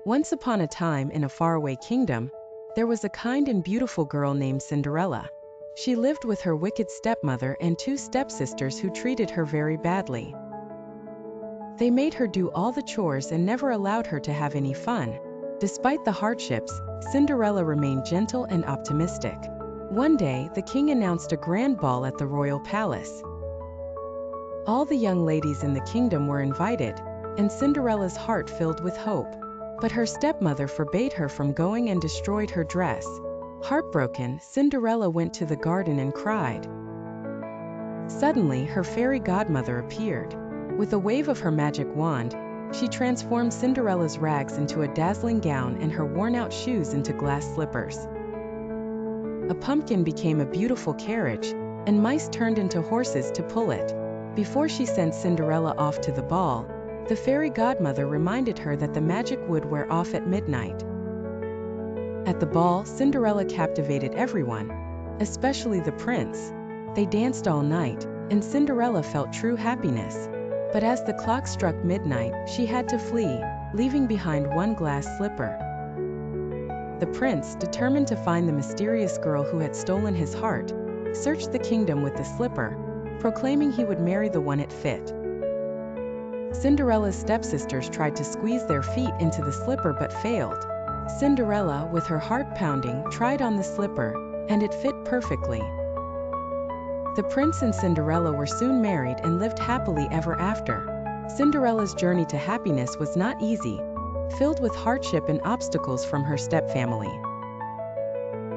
Once upon a time in a faraway kingdom, there was a kind and beautiful girl named Cinderella. She lived with her wicked stepmother and two stepsisters who treated her very badly. They made her do all the chores and never allowed her to have any fun. Despite the hardships, Cinderella remained gentle and optimistic. One day, the king announced a grand ball at the royal palace. All the young ladies in the kingdom were invited, and Cinderella's heart filled with hope. But her stepmother forbade her from going and destroyed her dress. Heartbroken, Cinderella went to the garden and cried. Suddenly, her fairy godmother appeared. With a wave of her magic wand, she transformed Cinderella's rags into a dazzling gown and her worn-out shoes into glass slippers. A pumpkin became a beautiful carriage, and mice turned into horses to pull it. Before she sent Cinderella off to the ball, the fairy godmother reminded her that the magic would wear off at midnight. At the ball, Cinderella captivated everyone, especially the prince. They danced all night, and Cinderella felt true happiness. But as the clock struck midnight, she had to flee, leaving behind one glass slipper. The prince, determined to find the mysterious girl who had stolen his heart, searched the kingdom with the slipper, proclaiming he would marry the one it fit. Cinderella's stepsisters tried to squeeze their feet into the slipper but failed. Cinderella, with her heart pounding, tried on the slipper, and it fit perfectly. The prince and Cinderella were soon married and lived happily ever after. Cinderella's journey to happiness was not easy, filled with hardship and obstacles from her stepfamily.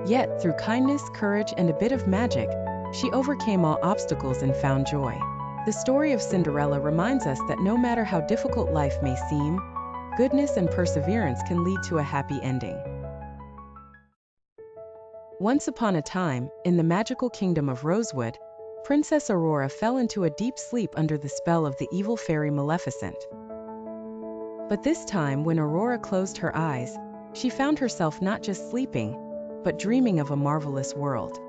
Yet, through kindness, courage, and a bit of magic, she overcame all obstacles and found joy. The story of Cinderella reminds us that no matter how difficult life may seem, goodness and perseverance can lead to a happy ending. Once upon a time, in the magical kingdom of Rosewood, Princess Aurora fell into a deep sleep under the spell of the evil fairy Maleficent. But this time, when Aurora closed her eyes, she found herself not just sleeping, but dreaming of a marvelous world.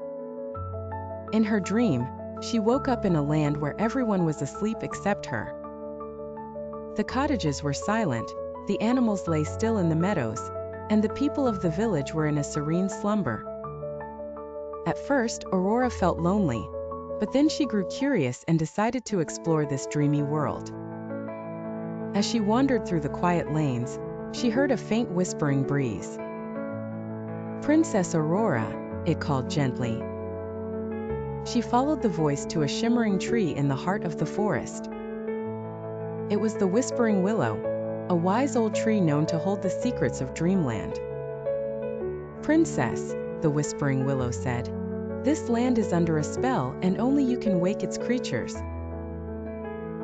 In her dream, she woke up in a land where everyone was asleep except her. The cottages were silent, the animals lay still in the meadows, and the people of the village were in a serene slumber. At first, Aurora felt lonely, but then she grew curious and decided to explore this dreamy world. As she wandered through the quiet lanes, she heard a faint whispering breeze. "Princess Aurora," it called gently. She followed the voice to a shimmering tree in the heart of the forest. It was the Whispering Willow, a wise old tree known to hold the secrets of dreamland. "Princess," the Whispering Willow said, "this land is under a spell and only you can wake its creatures.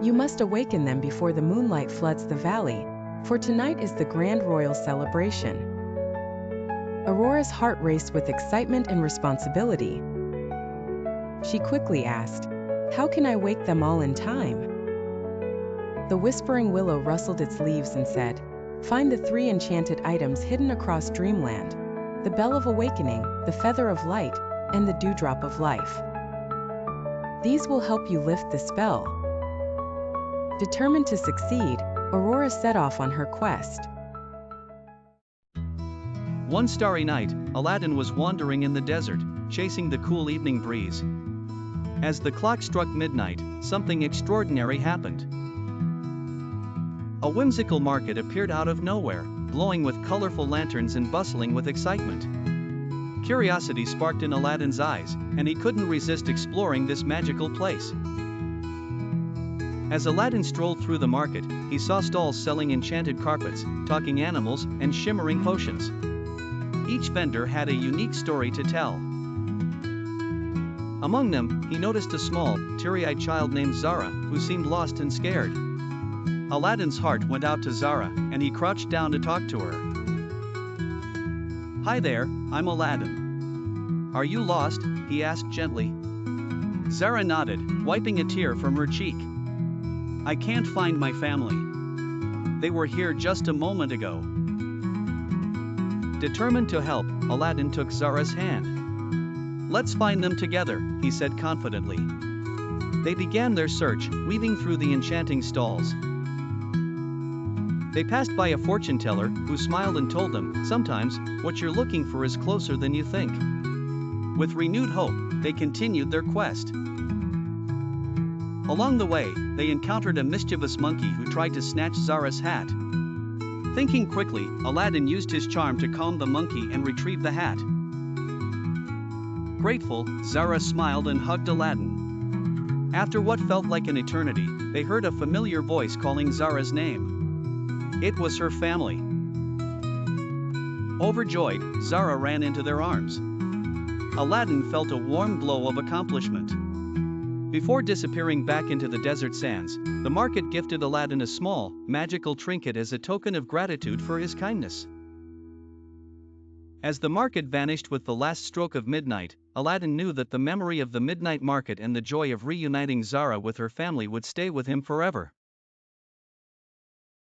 You must awaken them before the moonlight floods the valley, for tonight is the grand royal celebration." Aurora's heart raced with excitement and responsibility. She quickly asked, "How can I wake them all in time?" The Whispering Willow rustled its leaves and said, "Find the 3 enchanted items hidden across dreamland: the Bell of Awakening, the Feather of Light, and the Dewdrop of Life. These will help you lift the spell." Determined to succeed, Aurora set off on her quest. One starry night, Aladdin was wandering in the desert, chasing the cool evening breeze. As the clock struck midnight, something extraordinary happened. A whimsical market appeared out of nowhere, glowing with colorful lanterns and bustling with excitement. Curiosity sparked in Aladdin's eyes, and he couldn't resist exploring this magical place. As Aladdin strolled through the market, he saw stalls selling enchanted carpets, talking animals, and shimmering potions. Each vendor had a unique story to tell. Among them, he noticed a small, teary-eyed child named Zara, who seemed lost and scared. Aladdin's heart went out to Zara, and he crouched down to talk to her. "Hi there, I'm Aladdin. Are you lost?" he asked gently. Zara nodded, wiping a tear from her cheek. "I can't find my family. They were here just a moment ago." Determined to help, Aladdin took Zara's hand. "Let's find them together," he said confidently. They began their search, weaving through the enchanting stalls. They passed by a fortune teller, who smiled and told them, "Sometimes, what you're looking for is closer than you think." With renewed hope, they continued their quest. Along the way, they encountered a mischievous monkey who tried to snatch Zara's hat. Thinking quickly, Aladdin used his charm to calm the monkey and retrieve the hat. Grateful, Zara smiled and hugged Aladdin. After what felt like an eternity, they heard a familiar voice calling Zara's name. It was her family. Overjoyed, Zara ran into their arms. Aladdin felt a warm glow of accomplishment. Before disappearing back into the desert sands, the market gifted Aladdin a small, magical trinket as a token of gratitude for his kindness. As the market vanished with the last stroke of midnight, Aladdin knew that the memory of the midnight market and the joy of reuniting Zara with her family would stay with him forever.